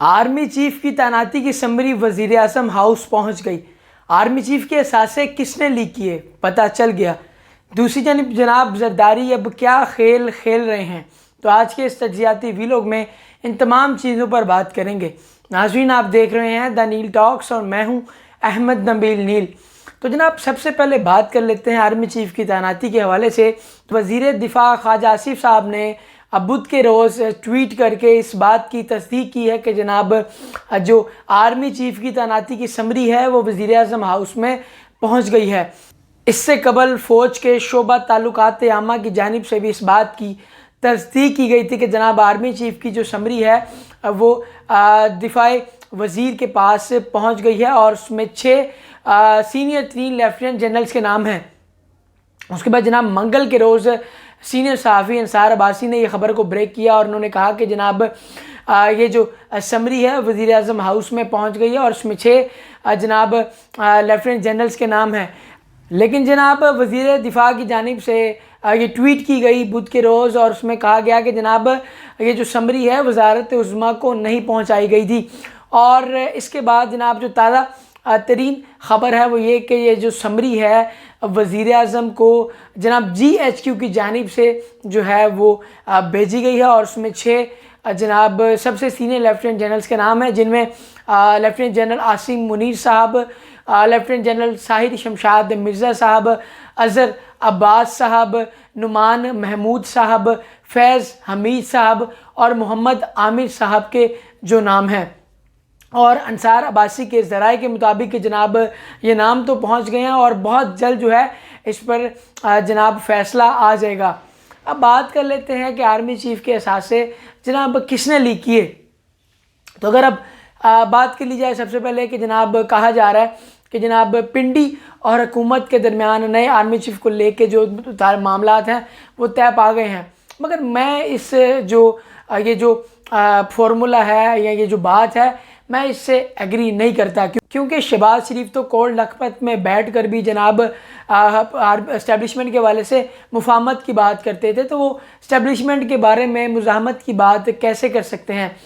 Army chief की तैनाती की समरी वज़ीर आज़म हाउस पहुंच गई। आर्मी चीफ के असासे किसने लीक किए, पता चल गया। दूसरी जानिब जनाब जरदारी अब क्या खेल खेल रहे हैं, तो आज के इस तज्जियाती वीलॉग में इन तमाम चीज़ों पर बात करेंगे। नाज़रीन, आप देख रहे हैं द नील टॉक्स और मैं हूं अहमद नबील नील। तो जनाब सबसे पहले बात कर लेते हैं आर्मी चीफ की तैनाती के हवाले से। तो वज़ीर दिफा ख्वाजा आसिफ साहब ने अब बुध के रोज़ ट्वीट करके इस बात की तस्दीक की है कि जनाब जो आर्मी चीफ की तैनाती की समरी है वो वज़ीर आज़म हाउस में पहुंच गई है। इससे कबल फ़ौज के शोबा ताल्लुकात आमा की जानिब से भी इस बात की तस्दीक की गई थी कि जनाब आर्मी चीफ की जो समरी है वो दिफाई वज़ीर के पास पहुंच गई है और उसमें 6 सीनियर 3 लेफ्टिनेंट जनरल्स के नाम हैं। उसके बाद जनाब मंगल के रोज़ सीनियर सहाफ़ी अंसार अब्बासी ने यह ख़बर को ब्रेक किया और उन्होंने कहा कि जनाब ये जो समरी है वज़ीर आज़म हाउस में पहुंच गई है और उसमें 6 जनाब लेफ्टिनेंट जनरल्स के नाम हैं। लेकिन जनाब वज़ीर दिफा की जानिब से ये ट्वीट की गई बुध के रोज़ और उसमें कहा गया कि जनाब ये जो समरी है वज़ारत उज़्मा को नहीं पहुंचाई गई थी। और इसके बाद जनाब जो ताज़ा तरीन ख़बर है वो ये कि ये जो समरी है वज़ीर आज़म को जनाब GHQ की जानिब से जो है वो भेजी गई है और उसमें 6 जनाब सबसे सीनियर लेफ्टिनेंट जनरल्स के नाम हैं, जिनमें लेफ्टिनेंट जनरल आसिम मुनीर साहब, लेफ्टिनेंट जनरल साहिर शमशाद मिर्ज़ा साहब, अज़हर अब्बास साहब, नुमान महमूद साहब, फैज़ हमीद साहब और मोहम्मद आमिर साहब के जो नाम हैं। और अंसार अब्बासी के ज़राए के मुताबिक जनाब ये नाम तो पहुंच गए हैं और बहुत जल्द जो है इस पर जनाब फ़ैसला आ जाएगा। अब बात कर लेते हैं कि आर्मी चीफ के असासे जनाब किसने लीक किए। तो अगर अब बात कर ली जाए सबसे पहले कि जनाब कहा जा रहा है कि जनाब पिंडी और हुकूमत के दरमियान नए आर्मी चीफ को लेके जो मामला हैं वो तय पा गए हैं। मगर मैं इस ये जो फार्मूला है या ये जो बात है मैं इससे एग्री नहीं करता, क्योंकि शहबाज शरीफ तो कोर्ट लखपत में बैठ कर भी जनाब इस्टेब्लिशमेंट के वाले से मुफाहमत की बात करते थे, तो वो इस्टेब्लिशमेंट के बारे में मुज़ाहमत की बात कैसे कर सकते हैं।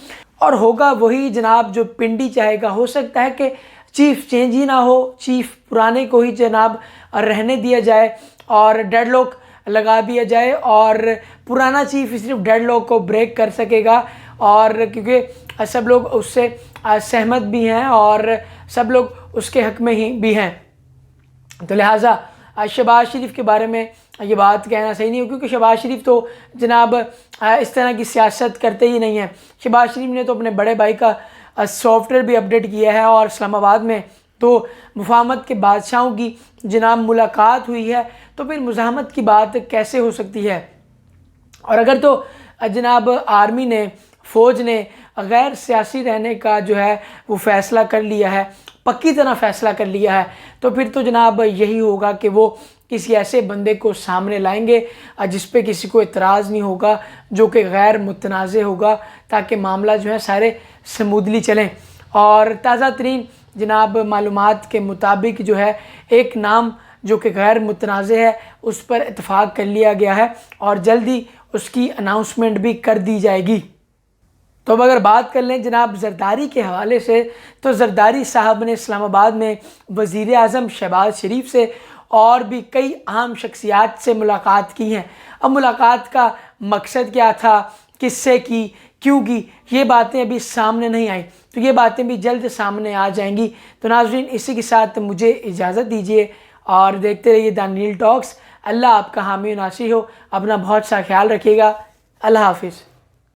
और होगा वही जनाब जो पिंडी चाहेगा। हो सकता है कि चीफ चेंज ही ना हो, चीफ पुराने को ही जनाब रहने दिया जाए और डेडलॉक लगा दिया जाए और पुराना चीफ सिर्फ डेडलॉक को ब्रेक कर सकेगा। और क्योंकि सब लोग उससे सहमत भी हैं और सब लोग उसके हक़ में ही भी हैं, तो लिहाजा शहबाज शरीफ के बारे में ये बात कहना सही नहीं हो, क्योंकि शहबाज शरीफ तो जनाब इस तरह की सियासत करते ही नहीं हैं। शहबाज शरीफ ने तो अपने बड़े भाई का सॉफ्टवेयर भी अपडेट किया है और इस्लामाबाद में तो मुफाहमत के बादशाहों की जनाब मुलाकात हुई है, तो फिर मुज़ाहमत की बात कैसे हो सकती है। और अगर तो जनाब आर्मी ने, फ़ौज ने गैर सियासी रहने का जो है वो फ़ैसला कर लिया है, पक्की तरह फ़ैसला कर लिया है, तो फिर तो जनाब यही होगा कि वो किसी ऐसे बंदे को सामने लाएंगे जिस पे किसी को इतराज़ नहीं होगा, जो कि गैर मुतनाज़े होगा, ताकि मामला जो है सारे स्मूदली चलें। और ताज़ा तरीन जनाब मालूमात के मुताबिक जो है एक नाम जो कि गैर मुतनाज़े है उस पर इत्तफ़ाक़ कर लिया गया है और जल्दी उसकी अनाउंसमेंट भी कर दी जाएगी। तो अब अगर बात कर लें जनाब जरदारी के हवाले से, तो जरदारी साहब ने इस्लामाबाद में वज़ीर आज़म शहबाज शरीफ से और भी कई अहम शख्सियात से मुलाकात की हैं। अब मुलाकात का मकसद क्या था, किससे की, क्यों की, ये बातें अभी सामने नहीं आई, तो ये बातें भी जल्द सामने आ जाएंगी। तो नाज़रीन, इसी के साथ मुझे इजाज़त दीजिए और देखते रहिए द नील टॉक्स। अल्लाह आपका हामी नासिर हो, अपना बहुत सा ख्याल रखिएगा। अल्लाह हाफिज़।